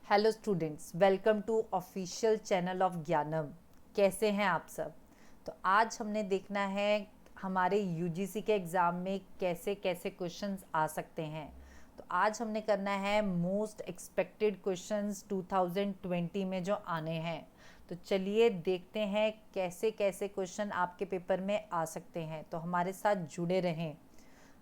Hello students, welcome to official channel of Gyanam. कैसे हैं आप सब? तो आज हमने देखना है हमारे यूजीसी के एग्ज़ाम में कैसे कैसे क्वेश्चंस आ सकते हैं। तो आज हमने करना है मोस्ट एक्सपेक्टेड क्वेश्चंस 2020 में जो आने हैं। तो चलिए देखते हैं कैसे कैसे क्वेश्चन आपके पेपर में आ सकते हैं। तो हमारे साथ जुड़े रहें।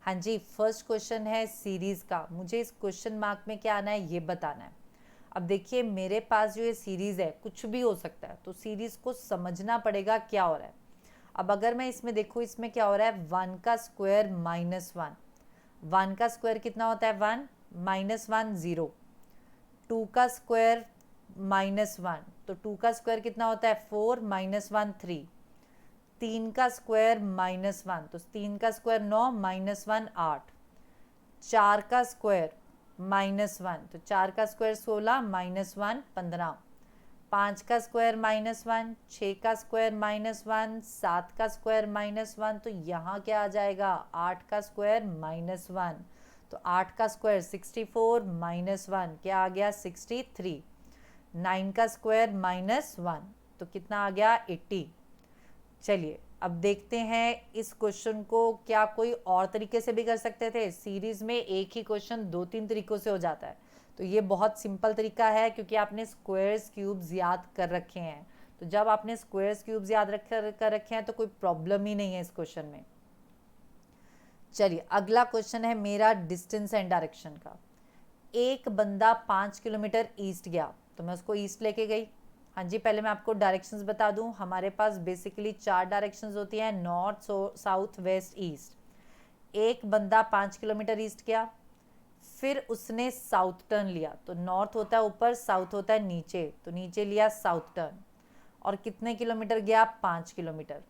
हाँ जी, फर्स्ट क्वेश्चन है सीरीज़ का। मुझे इस क्वेश्चन मार्क में क्या आना है ये बताना है। अब देखिए, मेरे पास जो ये सीरीज़ है कुछ भी हो सकता है, तो सीरीज़ को समझना पड़ेगा क्या हो रहा है। अब अगर मैं इसमें देखूँ, इसमें क्या हो रहा है, 1 का स्क्वायर -1। 1 का स्क्वायर कितना होता है, 1 -1 0। 2 का स्क्वायर -1, तो 2 का स्क्वायर कितना होता है, 4 -1 3। 3 का स्क्वायर -1, तो 3 का स्क्वायर 9 -1 8। 4 का स्क्वायर -1, तो 4 का स्क्वायर 16 -1 15। 5 का स्क्वायर -1, 6 का स्क्वायर -1, 7 का स्क्वायर -1, तो यहाँ क्या आ जाएगा, 8 का स्क्वायर -1। तो 8 का स्क्वायर 64 -1 क्या आ गया, 63। 9 का स्क्वायर -1, तो कितना आ गया, 80। चलिए अब देखते हैं इस क्वेश्चन को क्या कोई और तरीके से भी कर सकते थे। सीरीज में एक ही क्वेश्चन 2-3 तरीकों से हो जाता है, तो ये बहुत सिंपल तरीका है क्योंकि आपने स्क्वायर्स क्यूब्स याद कर रखे हैं। तो जब आपने स्क्वायर्स क्यूब्स याद कर रखे हैं तो कोई प्रॉब्लम ही नहीं है इस क्वेश्चन में। चलिए अगला क्वेश्चन है मेरा डिस्टेंस एंड डायरेक्शन का। एक बंदा 5 किलोमीटर ईस्ट गया, तो मैं उसको ईस्ट लेके गई। हाँ जी, पहले मैं आपको डायरेक्शंस बता दूं। हमारे पास बेसिकली 4 डायरेक्शंस होती हैं, नॉर्थ, साउथ, वेस्ट, ईस्ट। एक बंदा 5 किलोमीटर ईस्ट गया, फिर उसने साउथ टर्न लिया। तो नॉर्थ होता है ऊपर, साउथ होता है नीचे, तो नीचे लिया साउथ टर्न। और कितने किलोमीटर गया, 5 किलोमीटर।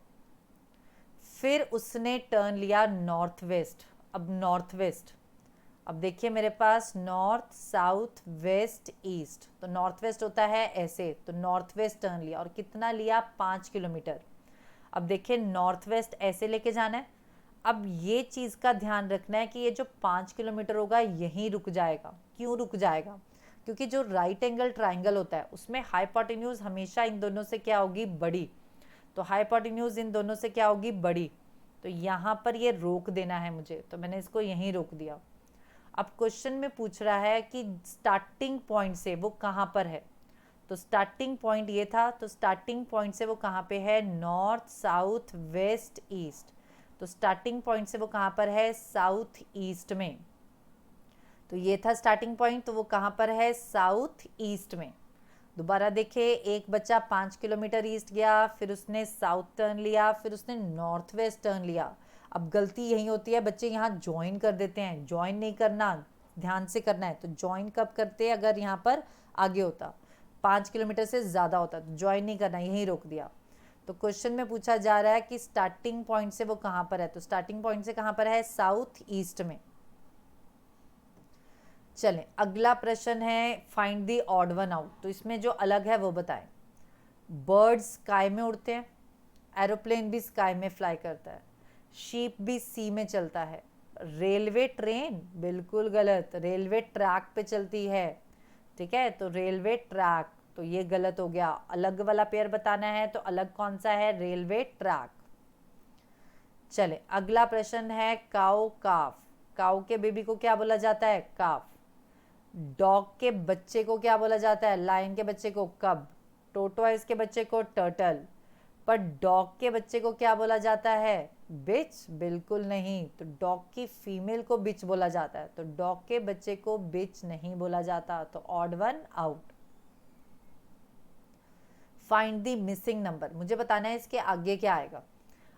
फिर उसने टर्न लिया नॉर्थ वेस्ट। अब नॉर्थ वेस्ट, अब देखिए मेरे पास नॉर्थ, साउथ, वेस्ट, ईस्ट, तो नॉर्थ वेस्ट होता है ऐसे, तो नॉर्थ वेस्ट टर्न लिया और कितना लिया, 5 किलोमीटर। अब देखिए नॉर्थ वेस्ट ऐसे लेके जाना है। अब ये चीज़ का ध्यान रखना है कि ये जो 5 किलोमीटर होगा यहीं रुक जाएगा। क्यों रुक जाएगा? क्योंकि जो राइट एंगल ट्राइंगल होता है उसमें हाइपोटेन्यूज हमेशा इन दोनों से क्या होगी, बड़ी। तो हाइपोटेन्यूज इन दोनों से क्या होगी, बड़ी। तो यहाँ पर ये रोक देना है मुझे, तो मैंने इसको यहीं रोक दिया। अब क्वेश्चन में पूछ रहा है कि स्टार्टिंग पॉइंट से वो कहाँ पर है। तो स्टार्टिंग पॉइंट ये था, तो स्टार्टिंग पॉइंट से वो कहाँ पे है, नॉर्थ, साउथ, वेस्ट, ईस्ट। तो स्टार्टिंग पॉइंट से वो कहाँ पर है, साउथ ईस्ट में। तो ये था स्टार्टिंग पॉइंट, तो वो कहाँ पर है, साउथ ईस्ट में। दोबारा देखे, एक बच्चा 5 किलोमीटर ईस्ट गया, फिर उसने साउथ टर्न लिया, फिर उसने नॉर्थ वेस्ट टर्न लिया। अब गलती यही होती है, बच्चे यहाँ ज्वाइन कर देते हैं। ज्वाइन नहीं करना, ध्यान से करना है। तो ज्वाइन कब करते हैं, अगर यहाँ पर आगे होता, 5 किलोमीटर से ज़्यादा होता, तो ज्वाइन नहीं करना, यहीं रोक दिया। तो क्वेश्चन में पूछा जा रहा है कि स्टार्टिंग पॉइंट से वो कहाँ पर है। तो स्टार्टिंग पॉइंट से कहाँ पर है, साउथ ईस्ट में। चलें अगला प्रश्न है, find the odd one out. तो इसमें जो अलग है वो बताएं। बर्ड्स स्काई में उड़ते हैं, एरोप्लेन भी स्काई में फ्लाई करता है, शीप भी सी में चलता है, रेलवे ट्रेन बिल्कुल गलत, रेलवे ट्रैक पे चलती है। ठीक है, तो रेलवे ट्रैक, तो ये गलत हो गया। अलग वाला पेयर बताना है, तो अलग कौन सा है, रेलवे ट्रैक। चले अगला प्रश्न है, काऊ काफ। काऊ के बेबी को क्या बोला जाता है, काफ। डॉग के बच्चे को क्या बोला जाता है, लायन के बच्चे को कब। टोटवाइज के बच्चे को टर्टल। पर डॉग के बच्चे को क्या बोला जाता है, बिच, बिल्कुल नहीं। तो डॉग की फीमेल को बिच बोला जाता है, तो डॉग के बच्चे को बिच नहीं बोला जाता। तो odd one out. Find the missing number, मुझे बताना है इसके आगे क्या आएगा।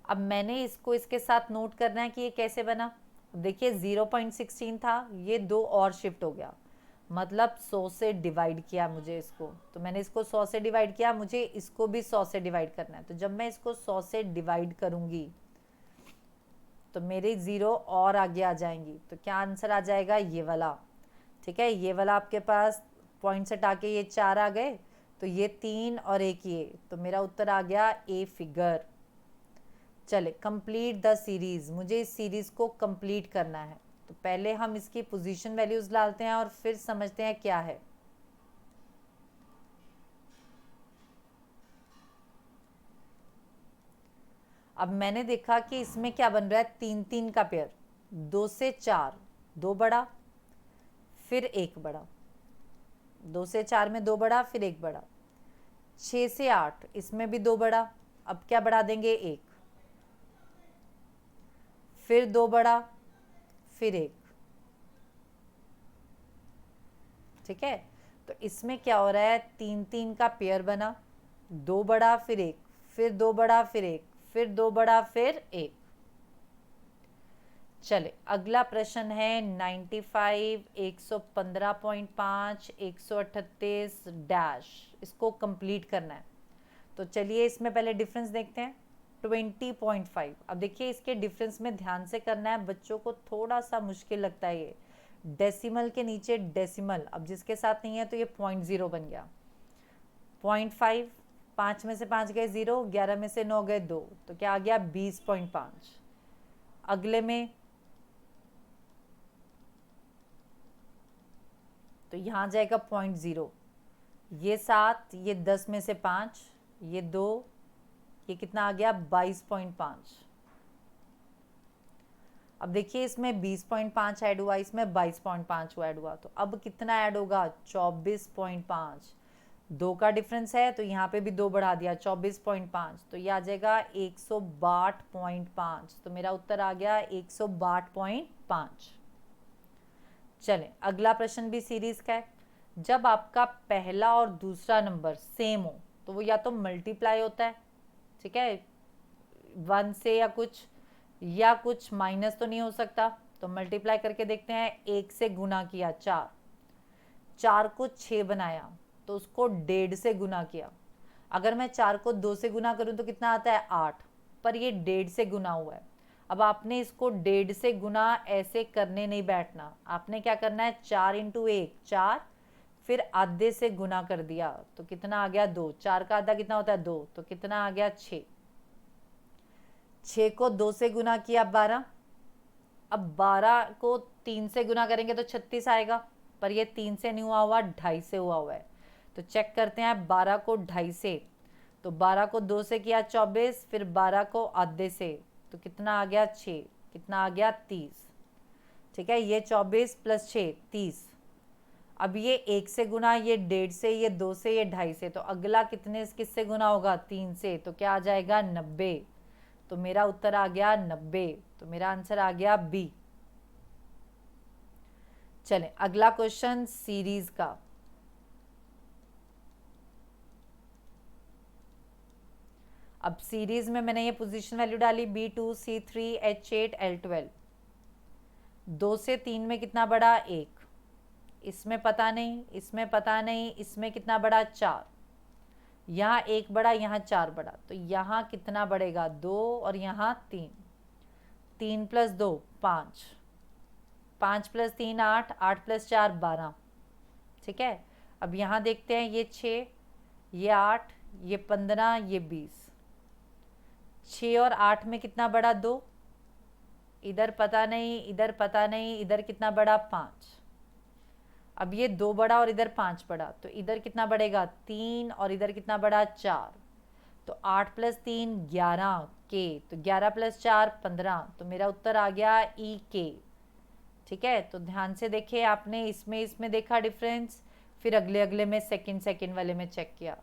अब मैंने इसको इसके साथ नोट करना है कि ये कैसे बना। देखिए 0.16 था, ये 2 और शिफ्ट हो गया, मतलब 100 से डिवाइड किया मुझे इसको। तो मैंने इसको 100 से डिवाइड किया, मुझे इसको भी 100 से डिवाइड करना है। तो जब मैं इसको 100 से डिवाइड करूंगी तो मेरे 0 और आगे आ जाएंगी। तो क्या आंसर आ जाएगा, ये वाला। ठीक है, ये वाला आपके पास पॉइंट्स हटा के ये 4 आ गए, तो ये 3 और 1 ये, तो मेरा उत्तर आ गया ए फिगर। चले कंप्लीट द सीरीज़, मुझे इस सीरीज़ को कंप्लीट करना है। तो पहले हम इसकी पोजीशन वैल्यूज़ डालते हैं और फिर समझते हैं क्या है। अब मैंने देखा कि इसमें क्या बन रहा है, 3 3 का पेयर, 2 से 4 2 बड़ा, फिर 1 बड़ा, 2 से 4 में 2 बड़ा फिर 1 बड़ा, 6 से 8 इसमें भी 2 बड़ा, अब क्या बढ़ा देंगे 1, फिर 2 बड़ा फिर 1। ठीक है, तो इसमें क्या हो रहा है, 3 3 का पेयर बना, 2 बड़ा फिर 1, फिर 2 बड़ा फिर 1, फिर 2 बड़ा फिर 1। चले अगला प्रश्न है 95, 115.5, 138 डैश, इसको कंप्लीट करना है। तो चलिए इसमें पहले डिफरेंस देखते हैं, 20.5। अब देखिए इसके डिफरेंस में ध्यान से करना है, बच्चों को थोड़ा सा मुश्किल लगता है ये, डेसिमल के नीचे डेसिमल, अब जिसके साथ नहीं है तो ये 0.0 बन गया। 0.5, 5 में से 5 गए 0, 11 में से 9 गए 2, तो क्या आ गया 20.5। अगले में तो यहाँ जाएगा 0.0, ये 7, ये 10 में से 5, ये 2, ये कितना आ गया 22.5। अब देखिए इसमें 20.5 ऐड हुआ, इसमें 22.5 ऐड हुआ, तो अब कितना ऐड होगा 24.5। 2 का डिफरेंस है तो यहाँ पे भी 2 बढ़ा दिया, 24.5, तो ये आ जाएगा 162.5। तो मेरा उत्तर आ गया 162.5। चलें अगला प्रश्न भी सीरीज का है। जब आपका पहला और दूसरा नंबर सेम हो तो वो या तो मल्टीप्लाई होता है, ठीक है, 1 से या कुछ माइनस तो नहीं हो सकता, तो मल्टीप्लाई करके देखते हैं। 1 से गुना किया 4, 4 को 6 बनाया तो उसको 1.5 से गुना किया। अगर मैं 4 को 2 से गुना करूं तो कितना आता है 8, पर ये 1.5 से गुना हुआ है। अब आपने इसको 1.5 से गुना ऐसे करने नहीं बैठना, आपने क्या करना है 4 इंटू 1 4, फिर आधे से गुना कर दिया तो कितना आ गया 2, 4 का आधा कितना होता है 2, तो कितना आ गया 6। 6 को 2 से गुना किया 12, अब 12 को 3 से गुना करेंगे तो 36 आएगा, पर ये 3 से नहीं हुआ 2.5 से हुआ है। तो चेक करते हैं 12 को 2.5 से, तो 12 को 2 से किया 24, फिर 12 को आधे से तो कितना आ गया 6, कितना आ गया 30। ठीक है, ये 24 प्लस 6 30। अब ये 1 से गुना, ये 1.5 से, ये 2 से, ये 2.5 से, तो अगला किससे गुना होगा 3 से, तो क्या आ जाएगा 90। तो मेरा उत्तर आ गया 90, तो मेरा आंसर आ गया बी। चलें अगला क्वेश्चन सीरीज का। अब सीरीज में मैंने ये पोजीशन वैल्यू डाली B2, C3, H8, L12। 2 से 3 में कितना बड़ा 1, इसमें पता नहीं, इसमें पता नहीं, इसमें कितना बड़ा 4, यहाँ 1 बड़ा, यहाँ 4 बड़ा, तो यहाँ कितना बढ़ेगा 2 और यहाँ 3, 3 प्लस 2 5, 5 प्लस 3 8, 8 प्लस 4 12। ठीक है, अब यहाँ देखते हैं, ये 6, ये 8, ये 15, ये 20। 6 और 8 में कितना बड़ा 2, इधर पता नहीं, इधर पता नहीं, इधर कितना बड़ा 5। अब ये 2 बड़ा और इधर 5 बड़ा, तो इधर कितना बढ़ेगा 3 और इधर कितना बड़ा 4। तो 8 प्लस 3 11 के, तो 11 प्लस 4 15, तो मेरा उत्तर आ गया ई के। ठीक है, तो ध्यान से देखिए, आपने इसमें देखा डिफरेंस, फिर अगले में सेकंड वाले में चेक किया,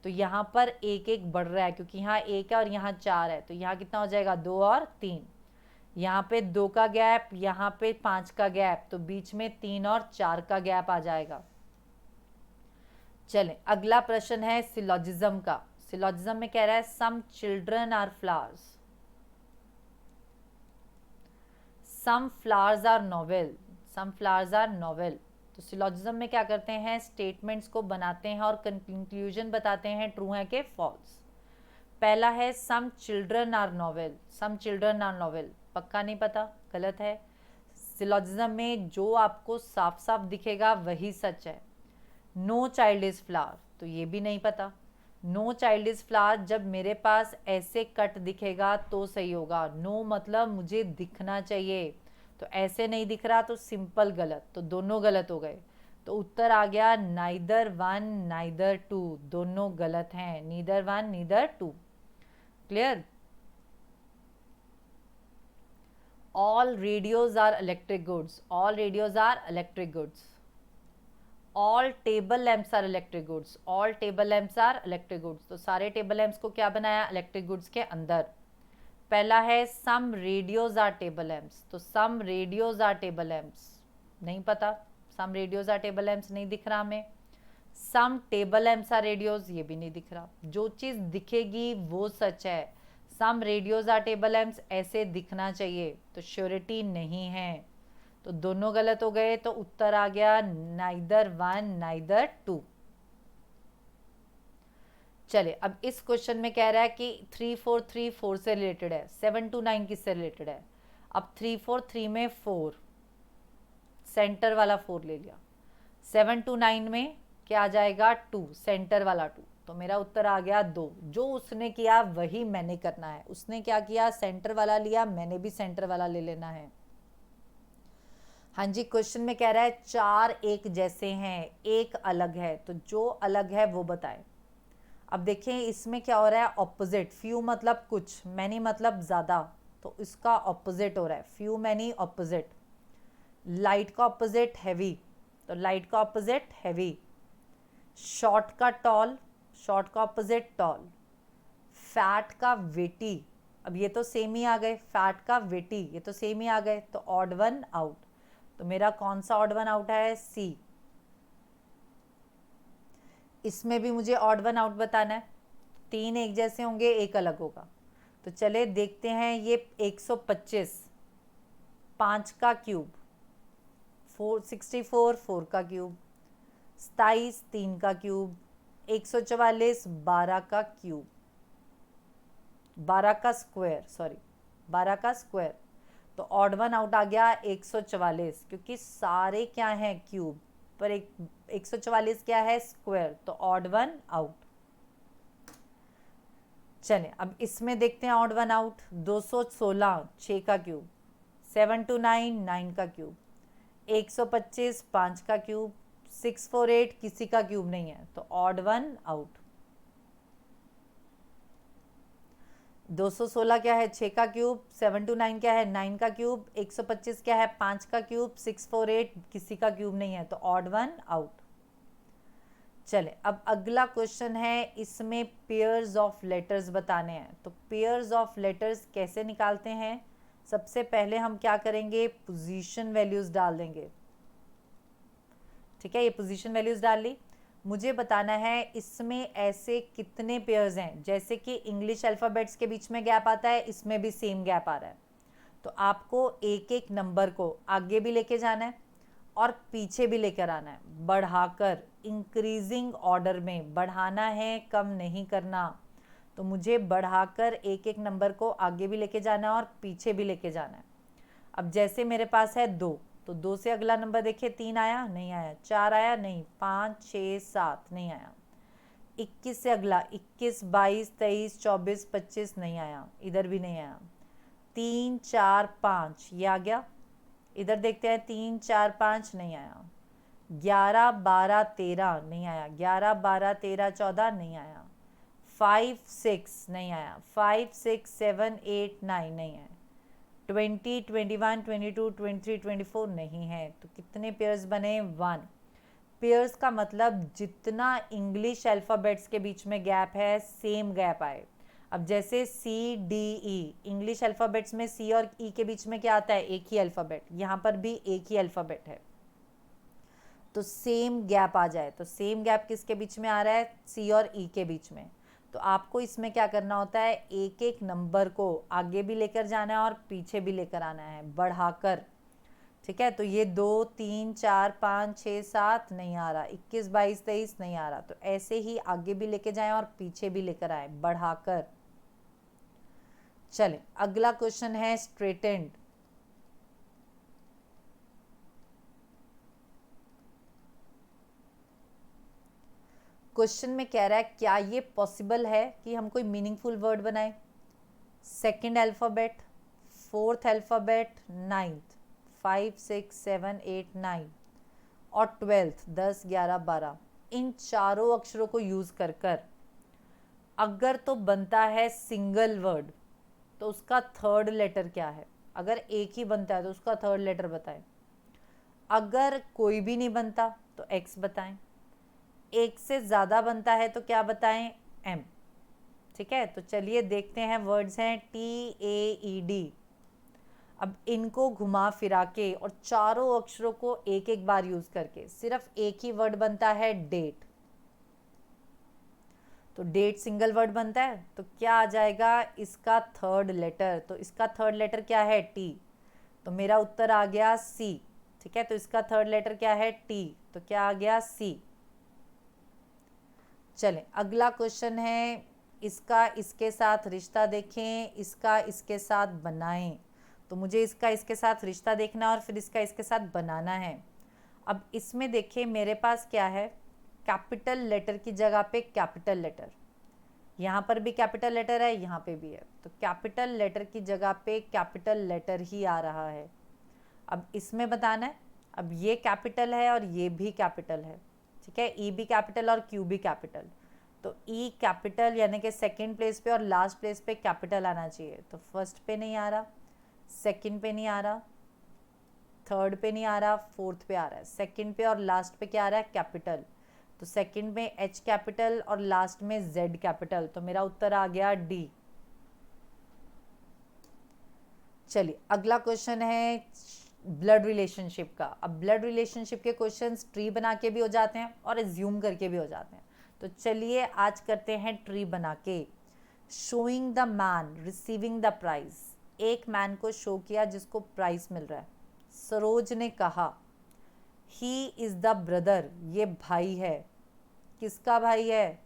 तो यहाँ पर 1 1 बढ़ रहा है क्योंकि यहाँ 1 है और यहाँ 4 है, तो यहाँ कितना हो जाएगा 2 और 3, यहाँ पे 2 का गैप, यहाँ पे 5 का गैप, तो बीच में 3 और 4 का गैप आ जाएगा। चलें अगला प्रश्न है सिलोजिज्म का। सिलोजिज्म में कह रहा है some children are flowers, some flowers are novel, some flowers are novel. तो सिलोजिज्म में क्या करते हैं, स्टेटमेंट्स को बनाते हैं और कंक्लूजन बताते हैं ट्रू है कि फॉल्स। पहला है some children are novel, some children are novel, पक्का नहीं पता, गलत है। सिलोजिज्म में जो आपको साफ साफ दिखेगा वही सच है। नो चाइल्ड इज फ्लावर, तो ये भी नहीं पता। नो चाइल्ड इज फ्लावर जब मेरे पास ऐसे कट दिखेगा तो सही होगा, नो मतलब मुझे दिखना चाहिए, तो ऐसे नहीं दिख रहा तो सिंपल गलत, तो दोनों गलत हो गए। तो उत्तर आ गया नाइदर 1 नाइदर 2, दोनों गलत हैं, neither 1 neither 2। Clear. All radios are electric goods. All radios are electric goods. All table lamps are electric goods. All table lamps are electric goods. तो सारे टेबल लैंप्स को क्या बनाया, इलेक्ट्रिक गुड्स के अंदर. पहला है some radios are table lamps, तो some radios are table lamps नहीं पता, some radios are table lamps नहीं दिख रहा हमें. Some table lamps are radios, ये भी नहीं दिख रहा. जो चीज़ दिखेगी वो सच है. Some radios are table lamps ऐसे दिखना चाहिए, तो श्योरिटी नहीं है. तो दोनों गलत हो गए, तो उत्तर आ गया नाइदर 1 नाइदर 2. चले, अब इस क्वेश्चन में कह रहा है कि 3434 से रिलेटेड है, 729 किससे रिलेटेड है. अब 343 में 4, सेंटर वाला 4 ले लिया. 729 में क्या आ जाएगा, 2, सेंटर वाला 2. तो मेरा उत्तर आ गया 2. जो उसने किया वही मैंने करना है. उसने क्या किया, सेंटर वाला लिया, मैंने भी सेंटर वाला ले लेना है. हाँ जी, क्वेश्चन में कह रहा है 4 एक जैसे हैं, एक अलग है, तो जो अलग है वो बताएं. अब देखें इसमें क्या हो रहा है, ऑपोजिट. फ्यू मतलब कुछ, मैनी मतलब ज़्यादा, तो इसका ऑपोजिट हो रहा है. Few many opposite. लाइट का ऑपोजिट हैवी, तो लाइट का ऑपोजिट हैवी. शॉर्ट का टॉल, शॉर्ट का ऑपोजिट टॉल. फैट का वेटी, अब ये तो सेम ही आ गए. फैट का वेटी, ये तो सेम ही आ गए, तो ऑड वन आउट. तो मेरा कौन सा ऑड वन आउट है, सी. इसमें भी मुझे ऑड वन आउट बताना है. 3 एक जैसे होंगे, एक अलग होगा. तो चले देखते हैं. ये 125, 5 का क्यूब. 464, 4 का क्यूब. 27, 3 का क्यूब. 144, 12 का क्यूब, 12 का स्क्वायर, सॉरी 12 का स्क्वायर. तो ऑड वन आउट आ गया 144, क्योंकि सारे क्या हैं, क्यूब, पर 144 क्या है, स्क्वायर, तो ऑड वन आउट. चलें, अब इसमें देखते हैं ऑड वन आउट. 216, 6 का क्यूब. 729, 9 का क्यूब. 125, 5 का क्यूब. 648 किसी का क्यूब नहीं है, तो ऑड वन आउट. 216 क्या है, 6 का क्यूब. 729 क्या है, 9 का क्यूब. 125 क्या है, 5 का क्यूब. 648 किसी का क्यूब नहीं है, तो ऑड वन आउट. चले, अब अगला क्वेश्चन है, इसमें पेयर्स ऑफ लेटर्स बताने हैं. तो पेयर्स ऑफ लेटर्स कैसे निकालते हैं, सबसे पहले हम क्या करेंगे, पोजीशन वैल्यूज डाल देंगे. ठीक है, ये पोजीशन वैल्यूज डाल ली. मुझे बताना है इसमें ऐसे कितने पेयर्स हैं. जैसे कि इंग्लिश अल्फ़ाबेट्स के बीच में गैप आता है, इसमें भी सेम गैप आ रहा है. तो आपको एक एक नंबर को आगे भी लेके जाना है और पीछे भी लेकर आना है, बढ़ाकर, इंक्रीजिंग ऑर्डर में बढ़ाना है, कम नहीं करना. तो मुझे बढ़ाकर एक एक नंबर को आगे भी लेके जाना है और पीछे भी लेके जाना है. अब जैसे मेरे पास है 2, तो 2 से अगला नंबर देखिए, 3 आया नहीं आया. 4 आया नहीं. 5 6 7 नहीं आया. 21 से अगला 21 22 23 24 25 नहीं आया, इधर भी नहीं आया. 3 4 5 ये आ गया. इधर देखते हैं 3 4 5 नहीं आया. 11 12 13 नहीं आया. 11 12 13 14 नहीं आया. 5 6 नहीं आया. 5 6 7 8 9 नहीं आया. 20 21 22 23 24 नहीं है. तो कितने पेयर्स बने, 1. पेयर्स का मतलब जितना इंग्लिश अल्फ़ाबेट्स के बीच में गैप है, सेम गैप आए. अब जैसे C D E, English alphabets में सी और ई के बीच में क्या आता है, एक ही अल्फ़ाबेट. यहाँ पर भी एक ही अल्फ़ाबेट है, तो सेम गैप आ जाए. तो सेम गैप किसके बीच में आ रहा है, सी और ई के बीच में. तो आपको इसमें क्या करना होता है, एक एक नंबर को आगे भी लेकर जाना है और पीछे भी लेकर आना है, बढ़ाकर. ठीक है, तो ये 2 3 4 5 6 7 नहीं आ रहा. 21 22 23 नहीं आ रहा. तो ऐसे ही आगे भी लेके जाएं और पीछे भी लेकर आए, बढ़ाकर. चलें, अगला क्वेश्चन है स्ट्रेटेंड. क्वेश्चन में कह रहा है क्या ये पॉसिबल है कि हम कोई मीनिंगफुल वर्ड बनाएं. Second alphabet, fourth alphabet, 9th, 5 6 7 8 9 और 12th 10 11 12, इन चारों अक्षरों को यूज़ कर कर अगर तो बनता है सिंगल वर्ड, तो उसका थर्ड लेटर क्या है. अगर एक ही बनता है तो उसका थर्ड लेटर बताएं। अगर कोई भी नहीं बनता तो एक्स बताएं। एक से ज़्यादा बनता है तो क्या बताएं? एम। ठीक है, तो चलिए देखते हैं वर्ड्स हैं TAED। अब इनको घुमा फिरा के और चारों अक्षरों को एक एक बार यूज करके सिर्फ एक ही वर्ड बनता है डेट। तो डेट सिंगल वर्ड बनता है तो क्या आ जाएगा इसका थर्ड लेटर? तो इसका थर्ड लेटर क्या है? टी। तो मेरा उत्तर आ गया सी। ठीक है, तो इसका थर्ड लेटर क्या है? टी। तो क्या आ गया? सी। चलें अगला क्वेश्चन है, इसका इसके साथ रिश्ता देखें, इसका इसके साथ बनाएं। तो मुझे इसका इसके साथ रिश्ता देखना और फिर इसका इसके साथ बनाना है। अब इसमें देखिए मेरे पास क्या है, कैपिटल लेटर की जगह पे कैपिटल लेटर, यहाँ पर भी कैपिटल लेटर है, यहाँ पे भी है, तो कैपिटल लेटर की जगह पे कैपिटल लेटर ही आ रहा है। अब इसमें बताना है, अब ये कैपिटल है और ये भी कैपिटल है। ठीक है, ई भी कैपिटल और क्यू भी कैपिटल, तो ई कैपिटल यानी कि सेकंड प्लेस पे और लास्ट प्लेस पे कैपिटल आना चाहिए। तो फर्स्ट पे नहीं आ रहा, सेकंड पे नहीं आ रहा, थर्ड पे नहीं आ रहा, फोर्थ पे आ रहा है। सेकंड पे और लास्ट पे क्या आ रहा है? कैपिटल। तो सेकंड में एच कैपिटल और लास्ट में जेड कैपिटल, तो मेरा उत्तर आ गया डी। चलिए अगला क्वेश्चन है ब्लड रिलेशनशिप का। अब ब्लड रिलेशनशिप के क्वेश्चंस ट्री बना के भी हो जाते हैं और एज्यूम करके भी हो जाते हैं। तो चलिए आज करते हैं ट्री बना के। Showing the man receiving the prize, एक मैन को शो किया जिसको प्राइज मिल रहा है। सरोज ने कहा ही इज़ द ब्रदर, ये भाई है। किसका भाई है?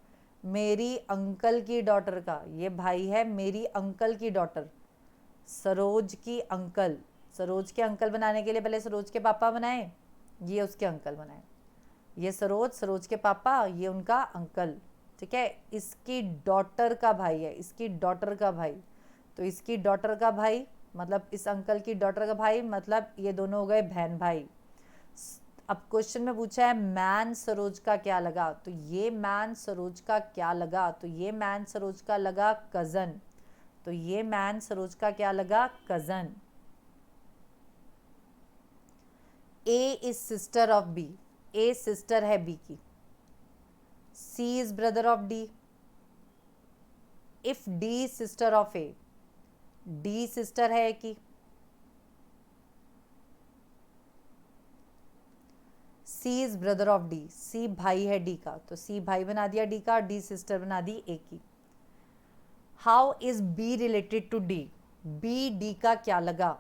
मेरी अंकल की डॉटर का। ये भाई है मेरी अंकल की डॉटर, सरोज की अंकल। सरोज के अंकल बनाने के लिए पहले सरोज के पापा बनाए, ये उसके अंकल बनाए। ये सरोज, सरोज के पापा, ये उनका अंकल। ठीक है, इसकी डॉटर का भाई है, इसकी डॉटर का भाई। तो इसकी डॉटर का भाई मतलब इस अंकल की डॉटर का भाई, मतलब ये दोनों हो गए बहन भाई। अब क्वेश्चन में पूछा है मैन सरोज का क्या लगा, तो ये मैन सरोज का क्या लगा? तो ये मैन सरोज का लगा कजन। तो ये मैन सरोज का क्या लगा? Cousin. A is sister of B, A sister है बी की। C is brother of D. If D sister of A, D sister है ए की। C is brother of D, C भाई है डी का, तो सी भाई बना दिया डी का, डी सिस्टर बना दी ए की। How is B related to D, B D का क्या लगा?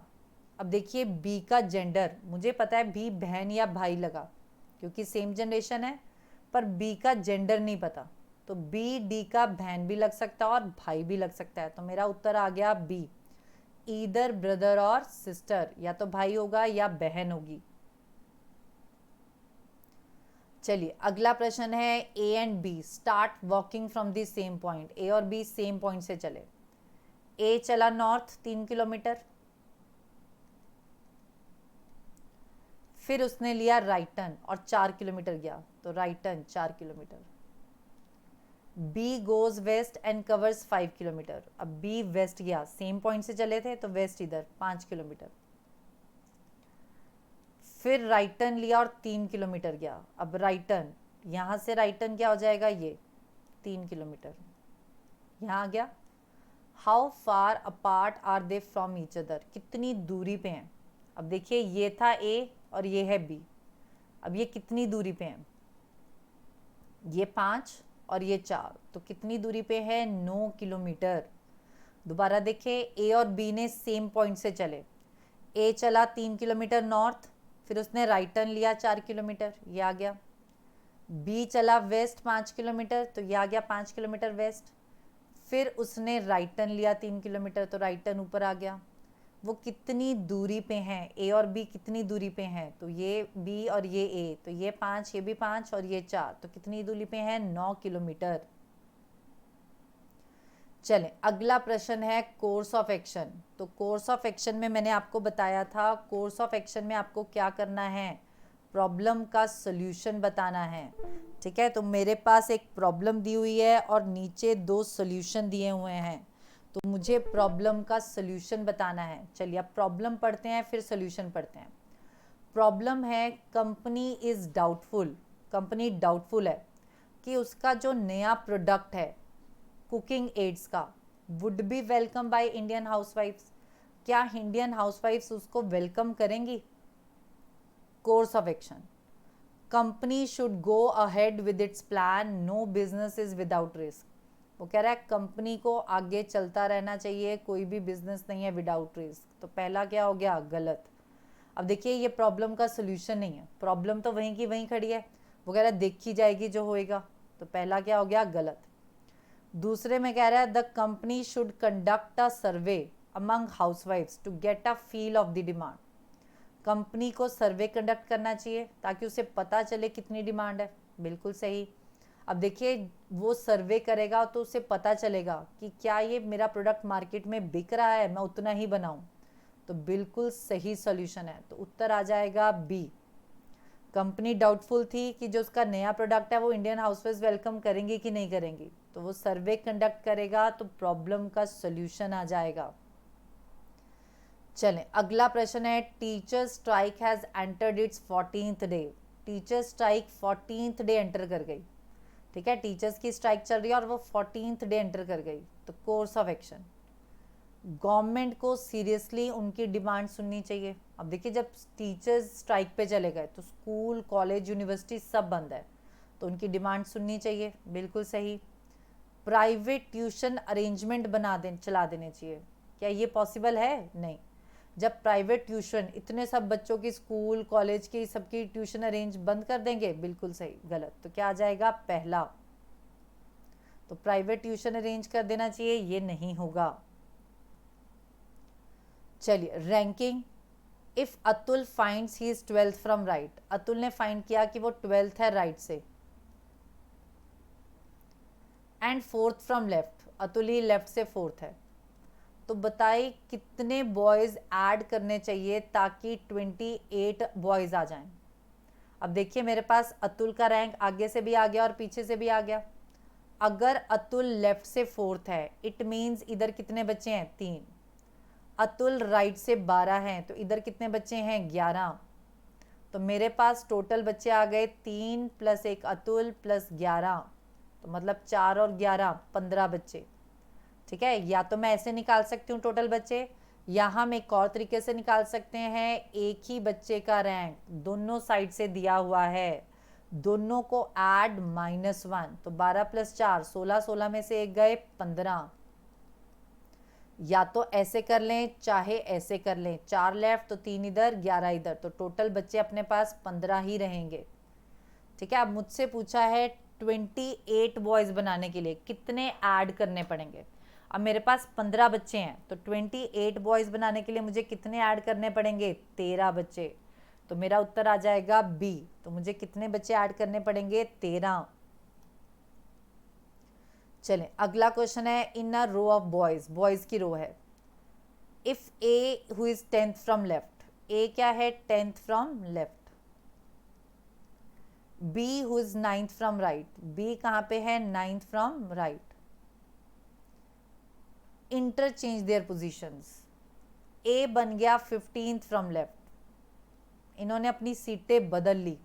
अब देखिए बी का जेंडर मुझे पता है, बी बहन या भाई लगा क्योंकि सेम जनरेशन है, पर बी का जेंडर नहीं पता। तो बी डी का बहन भी लग सकता है और भाई भी लग सकता है। तो मेरा उत्तर आ गया बी, ईदर ब्रदर और सिस्टर, या तो भाई होगा या बहन होगी। चलिए अगला प्रश्न है, A and B start walking from the same point. A और बी सेम पॉइंट से चले। ए चला नॉर्थ 3 किलोमीटर, फिर उसने लिया राइट टर्न और 4 किलोमीटर गया, तो right turn 4 kilometre. B goes west and covers 5 kilometre, अब बी वेस्ट गया, सेम पॉइंट से चले थे तो वेस्ट इधर 5 किलोमीटर। फिर राइट टर्न लिया और 3 किलोमीटर गया, अब राइट टर्न, यहाँ से राइट टर्न क्या हो जाएगा? ये 3 किलोमीटर यहाँ आ गया। How far apart are they from each other, कितनी दूरी पे हैं? अब देखिए ये था ए और ये है बी, अब ये कितनी दूरी पे हैं? ये 5 और ये 4, तो कितनी दूरी पे है? 9 किलोमीटर। दोबारा देखिए ए और बी ने सेम पॉइंट से चले। ए चला 3 किलोमीटर नॉर्थ, फिर उसने राइट टर्न लिया 4 किलोमीटर, ये आ गया। बी चला वेस्ट 5 किलोमीटर, तो ये आ गया 5 किलोमीटर वेस्ट। फिर उसने राइट टर्न लिया 3 किलोमीटर, तो राइट टर्न ऊपर आ गया। वो कितनी दूरी पे हैं? ए और बी कितनी दूरी पे हैं? तो ये बी और ये ए, तो ये 5, ये भी 5 और ये 4, तो कितनी दूरी पे हैं? 9 किलोमीटर। चलें अगला प्रश्न है कोर्स ऑफ एक्शन। तो कोर्स ऑफ एक्शन में मैंने आपको बताया था, कोर्स ऑफ एक्शन में आपको क्या करना है? प्रॉब्लम का सॉल्यूशन बताना है। ठीक है, तो मेरे पास एक प्रॉब्लम दी हुई है और नीचे 2 सॉल्यूशन दिए हुए हैं। तो मुझे प्रॉब्लम का सोल्यूशन बताना है। चलिए अब प्रॉब्लम पढ़ते हैं फिर सोल्यूशन पढ़ते हैं। प्रॉब्लम है company is doubtful, company doubtful है कि उसका जो नया प्रोडक्ट है कुकिंग एड्स का would be welcome by Indian हाउसवाइफ्स, क्या इंडियन हाउसवाइफ्स उसको वेलकम करेंगी। Course of action, company should go ahead with its plan, no business is without risk. वो कह रहा है कंपनी को आगे चलता रहना चाहिए, कोई भी बिजनेस नहीं है विदाउट रिस्क। तो पहला क्या हो गया, गलत। अब देखिए ये प्रॉब्लम का सोल्यूशन नहीं है, प्रॉब्लम तो वहीं की वहीं खड़ी है, वो कह रहा है देखी जाएगी जो होएगा। तो पहला क्या हो गया, गलत। दूसरे में कह रहा है the company should conduct a survey among हाउसवाइफ्स to get a feel of the demand, company को सर्वे कंडक्ट करना चाहिए ताकि उसे पता चले कितनी डिमांड है। बिल्कुल सही। अब देखिए वो सर्वे करेगा तो उसे पता चलेगा कि क्या ये मेरा प्रोडक्ट मार्केट में बिक रहा है, मैं उतना ही बनाऊं। तो बिल्कुल सही सॉल्यूशन है। तो उत्तर आ जाएगा बी। कंपनी डाउटफुल थी कि जो उसका नया प्रोडक्ट है वो इंडियन हाउसवाइफ्स वेलकम करेंगी कि नहीं करेंगी, तो वो सर्वे कंडक्ट करेगा तो प्रॉब्लम का सॉल्यूशन आ जाएगा। चलें अगला प्रश्न है teacher strike has entered it's 14th day. Teacher strike 14th day enter कर गई। ठीक है, टीचर्स की स्ट्राइक चल रही है और वो 14th डे एंटर कर गई। तो कोर्स ऑफ एक्शन, गवर्नमेंट को सीरियसली उनकी डिमांड सुननी चाहिए। अब देखिए जब टीचर्स स्ट्राइक पे चले गए तो स्कूल कॉलेज यूनिवर्सिटी सब बंद है, तो उनकी डिमांड सुननी चाहिए। बिल्कुल सही। प्राइवेट ट्यूशन अरेंजमेंट चला देने चाहिए, क्या ये पॉसिबल है? नहीं। जब प्राइवेट ट्यूशन इतने सब बच्चों की स्कूल कॉलेज की सबकी ट्यूशन अरेंज बंद कर देंगे, बिल्कुल सही। गलत। तो क्या आ जाएगा, पहला। तो प्राइवेट ट्यूशन अरेंज कर देना चाहिए, ये नहीं होगा। चलिए ranking, if Atul finds he is 12th from right, Atul ने फाइंड किया कि वो 12th है राइट से, and 4th from left, Atul he left से 4th है, तो बताइए कितने बॉयज ऐड करने चाहिए ताकि 28 बॉयज आ जाएं। अब देखिए मेरे पास अतुल का रैंक आगे से भी आ गया और पीछे से भी आ गया। अगर अतुल लेफ्ट से 4th है, इट मीन्स इधर कितने बच्चे हैं, 3। अतुल राइट से 12 हैं, तो इधर कितने बच्चे हैं, 11। तो मेरे पास टोटल बच्चे आ गए 3 + 1 अतुल + 11, तो मतलब 4 और 11 15 बच्चे। ठीक है, या तो मैं ऐसे निकाल सकती हूँ टोटल बच्चे, या हम एक और तरीके से निकाल सकते हैं, एक ही बच्चे का रैंक दोनों साइड से दिया हुआ है, दोनों को ऐड -1, तो 12 + 4 16, 16 में से एक गए 15। या तो ऐसे कर लें चाहे ऐसे कर लें, 4 लेफ्ट तो 3 इधर 11 इधर, तो टोटल बच्चे अपने पास 15 ही रहेंगे। ठीक है, अब मुझसे पूछा है 28 बॉयज बनाने के लिए कितने ऐड करने पड़ेंगे। अब मेरे पास 15 बच्चे हैं, तो 28 बॉयज बनाने के लिए मुझे कितने ऐड करने पड़ेंगे, 13 बच्चे। तो मेरा उत्तर आ जाएगा बी। तो मुझे कितने बच्चे ऐड करने पड़ेंगे, 13। चलें अगला क्वेश्चन है in a row of boys, boys की रो है। If A who is 10th from left, A क्या है, 10th from left. B who is 9th from right, B कहाँ पे है, 9th from right. Interchange their positions, A बन गया 15th from left, इन्होंने अपनी सीटें बदल ली,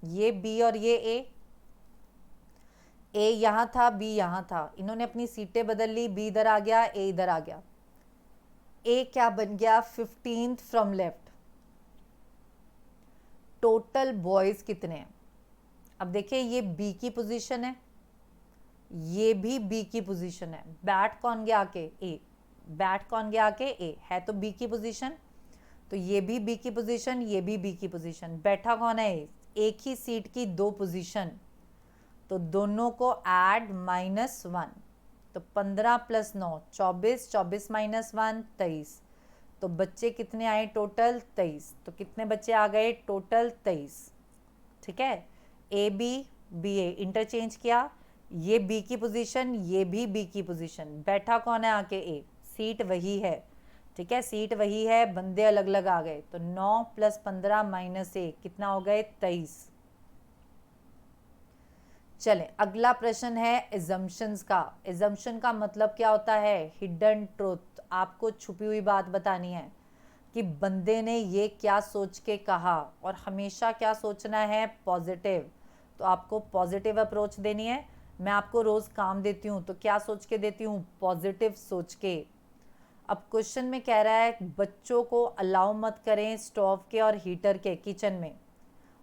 ये बी और ये ए यहां था बी यहां था, इन्होंने अपनी सीटें बदल ली, बी इधर आ गया ए इधर आ गया। ए क्या बन गया, 15th from left. Total boys कितने हैं, अब देखिए ये बी की पोजीशन है, ये भी बी की पोजीशन है, बैठ कौन गया आके, ए, बैठ कौन गया आके, ए है तो बी की पोजीशन, तो ये भी बी की पोजीशन, ये भी बी की पोजीशन, बैठा कौन है, एक ही सीट की 2 पोजीशन, तो दोनों को ऐड -1, तो 15 + 9 24, 24 - 1 23, तो बच्चे कितने आए टोटल, 23। तो कितने बच्चे आ गए टोटल, 23। ठीक है, ए बी ए इंटरचेंज किया, ये बी की पोजीशन, ये भी बी की पोजीशन, बैठा कौन है आके, ए, सीट वही है। ठीक है, सीट वही है, बंदे अलग अलग आ गए, तो 9 + 15 - 1 कितना हो गए, 23। चलें, अगला प्रश्न है एजम्पशंस का। एजम्पशन का मतलब क्या होता है? Hidden truth. आपको छुपी हुई बात बतानी है कि बंदे ने ये क्या सोच के कहा, और हमेशा क्या सोचना है? पॉजिटिव। तो आपको पॉजिटिव अप्रोच देनी है। मैं आपको रोज़ काम देती हूँ तो क्या सोच के देती हूँ? पॉजिटिव सोच के। अब क्वेश्चन में कह रहा है बच्चों को अलाउ मत करें स्टोव के और हीटर के किचन में,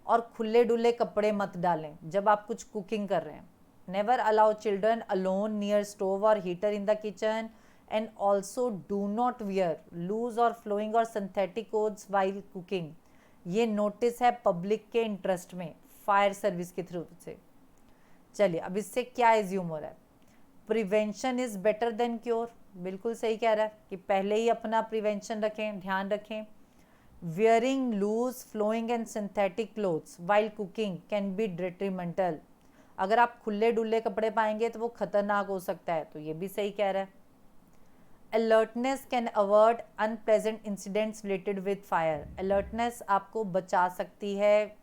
और खुले डुले कपड़े मत डालें जब आप कुछ कुकिंग कर रहे हैं। Never allow children alone near stove और heater in the kitchen, and also do not wear loose और फ्लोइंग और सिंथेटिक क्लोथ्स वाइल कुकिंग। ये नोटिस है पब्लिक के इंटरेस्ट में, फायर सर्विस के थ्रू से। चलिए, अब इससे क्या एज्यूम हो रहा है? Prevention is better than cure. बिल्कुल सही कह रहा है कि पहले ही अपना प्रिवेंशन रखें, ध्यान रखें। Wearing loose, flowing and synthetic clothes while cooking can be detrimental. अगर आप खुले डुल्ले कपड़े पाएंगे तो वो खतरनाक हो सकता है, तो ये भी सही कह रहा है। Alertness can avert unpleasant incidents related with fire. Alertness आपको बचा सकती है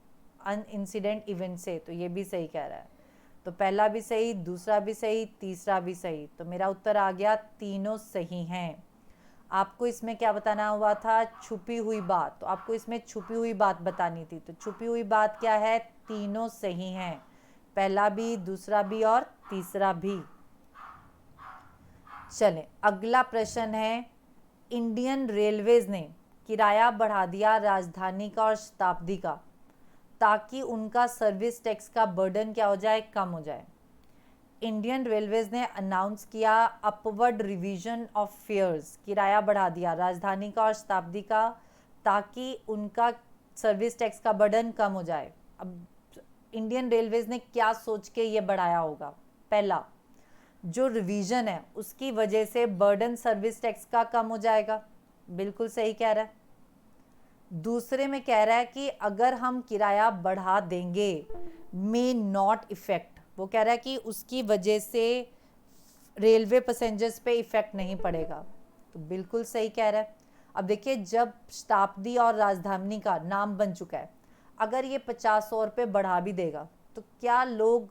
अनइंसिडेंट इवेंट से, तो ये भी सही कह रहा है। तो पहला भी सही, दूसरा भी सही, तीसरा भी सही, तो मेरा उत्तर आ गया तीनों सही हैं। आपको इसमें क्या बताना हुआ था? छुपी हुई बात। तो आपको इसमें छुपी हुई बात बतानी थी, तो छुपी हुई बात क्या है? तीनों सही हैं, पहला भी, दूसरा भी और तीसरा भी। चलें, अगला प्रश्न है इंडियन रेलवेज ने किराया बढ़ा दिया राजधानी का और शताब्दी का, ताकि उनका सर्विस टैक्स का बर्डन क्या हो जाए? कम हो जाए। इंडियन रेलवेज ने अनाउंस किया अपवर्ड रिवीजन ऑफ फेयर्स, किराया बढ़ा दिया राजधानी का और शताब्दी का, ताकि उनका सर्विस टैक्स का बर्डन कम हो जाए। अब इंडियन रेलवेज ने क्या सोच के ये बढ़ाया होगा? पहला, जो रिवीजन है उसकी वजह से बर्डन सर्विस टैक्स का कम हो जाएगा। बिल्कुल सही कह रहा है। दूसरे में कह रहा है कि अगर हम किराया बढ़ा देंगे मे नॉट इफेक्ट, वो कह रहा है कि उसकी वजह से रेलवे पैसेंजर्स पे इफेक्ट नहीं पड़ेगा, तो बिल्कुल सही कह रहा है। अब देखिए, जब शताब्दी और राजधानी का नाम बन चुका है, अगर ये 50-100 रुपये बढ़ा भी देगा तो क्या लोग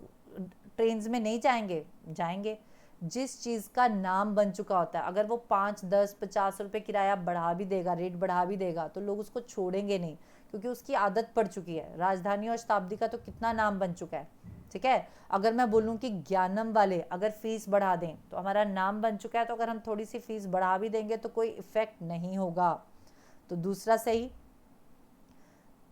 ट्रेन में नहीं जाएंगे? जाएंगे। जिस चीज़ का नाम बन चुका होता है, अगर वो 5, 10, 50 रुपये किराया बढ़ा भी देगा, रेट बढ़ा भी देगा, तो लोग उसको छोड़ेंगे नहीं, क्योंकि उसकी आदत पड़ चुकी है। राजधानी और शताब्दी का तो कितना नाम बन चुका है, ठीक है। अगर मैं बोलूँ कि ज्ञानम वाले अगर फीस बढ़ा दें तो हमारा नाम बन चुका है, तो अगर हम थोड़ी सी फीस बढ़ा भी देंगे तो कोई इफेक्ट नहीं होगा, तो दूसरा सही।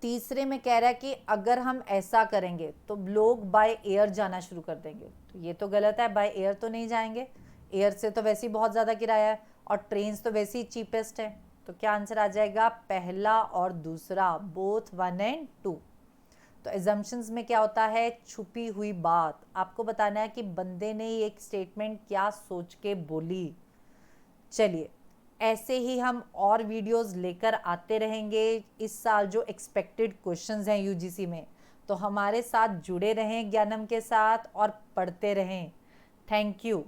तीसरे में कह रहा है कि अगर हम ऐसा करेंगे तो लोग बाय एयर जाना शुरू कर देंगे, तो ये तो गलत है, बाय एयर तो नहीं जाएंगे। एयर से तो वैसे ही बहुत ज़्यादा किराया है, और ट्रेन तो वैसे ही चीपेस्ट है, तो क्या आंसर आ जाएगा? पहला और दूसरा, बोथ 1 और 2। तो एजम्पशंस में क्या होता है? छुपी हुई बात। आपको बताना है कि बंदे ने एक स्टेटमेंट क्या सोच के बोली। चलिए, ऐसे ही हम और वीडियोस लेकर आते रहेंगे। इस साल जो एक्सपेक्टेड क्वेश्चंस हैं यूजीसी में, तो हमारे साथ जुड़े रहें ज्ञानम के साथ और पढ़ते रहें। Thank you.